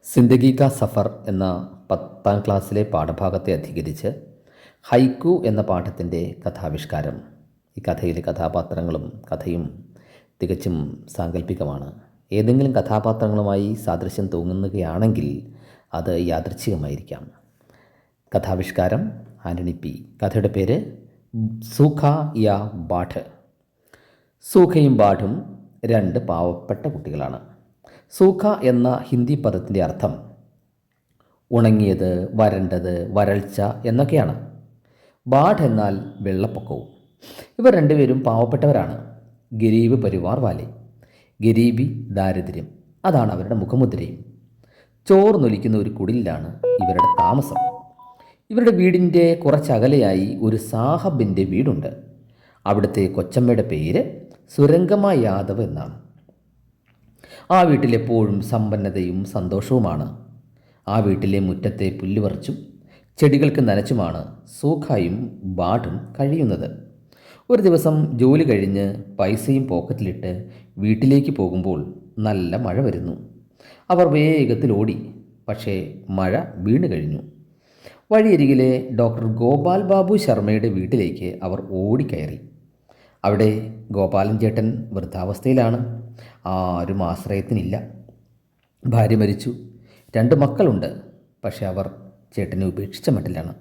സിന്ദഗി കാ സഫർ എന്ന 10ാം ക്ലാസ്സിലെ പാഠഭാഗത്തെ അധികരിച്ച് ഹൈക്കു എന്ന പാഠത്തിൻ്റെ കഥാവിഷ്കാരം. ഈ കഥയിലെ കഥാപാത്രങ്ങളും കഥയും തികച്ചും സാങ്കല്പികമാണ്. ഏതെങ്കിലും കഥാപാത്രങ്ങളുമായി സാദൃശ്യം തോന്നുകയാണെങ്കിൽ അത് യാദൃച്ഛികമായിരിക്കാം. കഥാവിഷ്കാരം ആൻ്റണി പി. കഥയുടെ പേര് സൂഖ യാ ബാഠ്. സൂഖയും ബാഠും രണ്ട് പാവപ്പെട്ട കുട്ടികളാണ്. സൂഖ എന്ന ഹിന്ദി പദത്തിൻ്റെ അർത്ഥം ഉണങ്ങിയത്, വരണ്ടത്, വരൾച്ച എന്നൊക്കെയാണ്. ബാഠ് എന്നാൽ വെള്ളപ്പൊക്കവും. ഇവർ രണ്ടുപേരും പാവപ്പെട്ടവരാണ്. ഗരീബ് പരിവാർ വാലെ. ഗരീബി ദാരിദ്ര്യം, അതാണ് അവരുടെ മുഖമുദ്രയും. ചോർന്നൊലിക്കുന്ന ഒരു കുടിലാണ് ഇവരുടെ താമസം. ഇവരുടെ വീടിൻ്റെ കുറച്ചകലെയായി ഒരു സാഹബിൻ്റെ വീടുണ്ട്. അവിടുത്തെ കൊച്ചമ്മയുടെ പേര് സുരംഗമ്മ യാദവ് എന്നാണ്. ആ വീട്ടിലെപ്പോഴും സമ്പന്നതയും സന്തോഷവുമാണ്. ആ വീട്ടിലെ മുറ്റത്തെ പുല്ല് പറിച്ചും ചെടികൾക്ക് നനച്ചുമാണ് സൂഖയും ബാഠും കഴിയുന്നത്. ഒരു ദിവസം ജോലി കഴിഞ്ഞ് പൈസയും പോക്കറ്റിലിട്ട് വീട്ടിലേക്ക് പോകുമ്പോൾ നല്ല മഴ വരുന്നു. അവർ വേഗത്തിൽ ഓടി. പക്ഷേ മഴ വീണ് കഴിഞ്ഞു. വഴിയരികിലെ ഡോക്ടർ ഗോപാൽ ബാബു ശർമ്മയുടെ വീട്ടിലേക്ക് അവർ ഓടിക്കയറി. അവിടെ ഗോപാലൻ ചേട്ടൻ വൃദ്ധാവസ്ഥയിലാണ്. ആരും ആശ്രയത്തിനില്ല. ഭാര്യ മരിച്ചു. 2 മക്കളുണ്ട്. പക്ഷെ അവർ ചേട്ടനെ ഉപേക്ഷിച്ച മട്ടിലാണ്.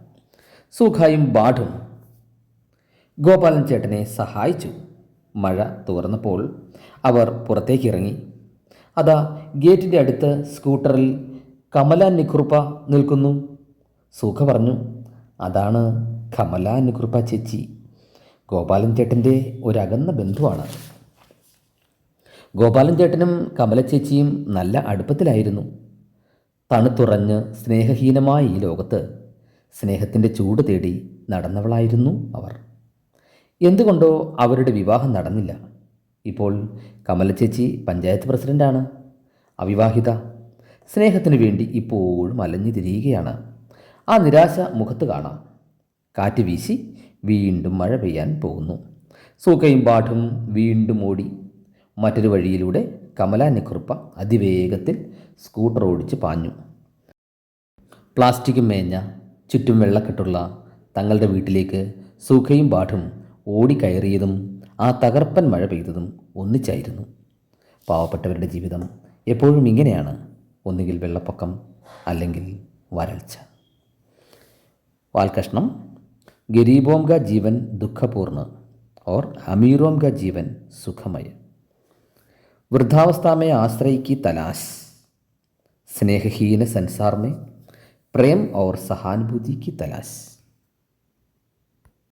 സൂഖയും ബാഠും ഗോപാലൻ ചേട്ടനെ സഹായിച്ചു. മഴ തുറന്നപ്പോൾ അവർ പുറത്തേക്ക് ഇറങ്ങി. അതാ ഗേറ്റിൻ്റെ അടുത്ത് സ്കൂട്ടറിൽ കമല നിഖുർപ്പ നിൽക്കുന്നു. സൂഖ പറഞ്ഞു, അതാണ് കമല നിഖുർപ്പ ചേച്ചി. ഗോപാലൻ ചേട്ടൻ്റെ ഒരകന്ന ബന്ധുവാണ്. ഗോപാലൻ ചേട്ടനും കമല ചേച്ചിയും നല്ല അടുപ്പത്തിലായിരുന്നു. തണുത്തുറഞ്ഞ് സ്നേഹഹീനമായ ഈ ലോകത്ത് സ്നേഹത്തിൻ്റെ ചൂട് തേടി നടന്നവളായിരുന്നു അവർ. എന്തുകൊണ്ടോ അവരുടെ വിവാഹം നടന്നില്ല. ഇപ്പോൾ കമല ചേച്ചി പഞ്ചായത്ത് പ്രസിഡൻ്റാണ്. അവിവാഹിത. സ്നേഹത്തിനു വേണ്ടി ഇപ്പോഴും അലഞ്ഞു തിരിയുകയാണ്. ആ നിരാശ മുഖത്ത് കാണാം. കാറ്റ് വീശി വീണ്ടും മഴ പെയ്യാൻ പോകുന്നു. സൂഖയും ബാഠും വീണ്ടും ഓടി. മറ്റൊരു വഴിയിലൂടെ കമല നിഖുർപ്പ അതിവേഗത്തിൽ സ്കൂട്ടർ ഓടിച്ച് പാഞ്ഞു. പ്ലാസ്റ്റിക് മേഞ്ഞ ചുറ്റും വെള്ളക്കെട്ടുള്ള തങ്ങളുടെ വീട്ടിലേക്ക് സൂഖയും ബാഠും ഓടിക്കയറിയതും ആ തകർപ്പൻ മഴ പെയ്തതും ഒന്നിച്ചായിരുന്നു. പാവപ്പെട്ടവരുടെ ജീവിതം എപ്പോഴും ഇങ്ങനെയാണ്. ഒന്നുകിൽ വെള്ളപ്പൊക്കം, അല്ലെങ്കിൽ വരൾച്ച. വാൽകഷ്ണം. ഗരീബോം കാ ജീവൻ ദുഃഖപൂർണ്ണ और अमीरों का जीवन सुखमय. वृद्धावस्था में आश्रय की तलाश, स्नेहहीन संसार में प्रेम और सहानुभूति की तलाश.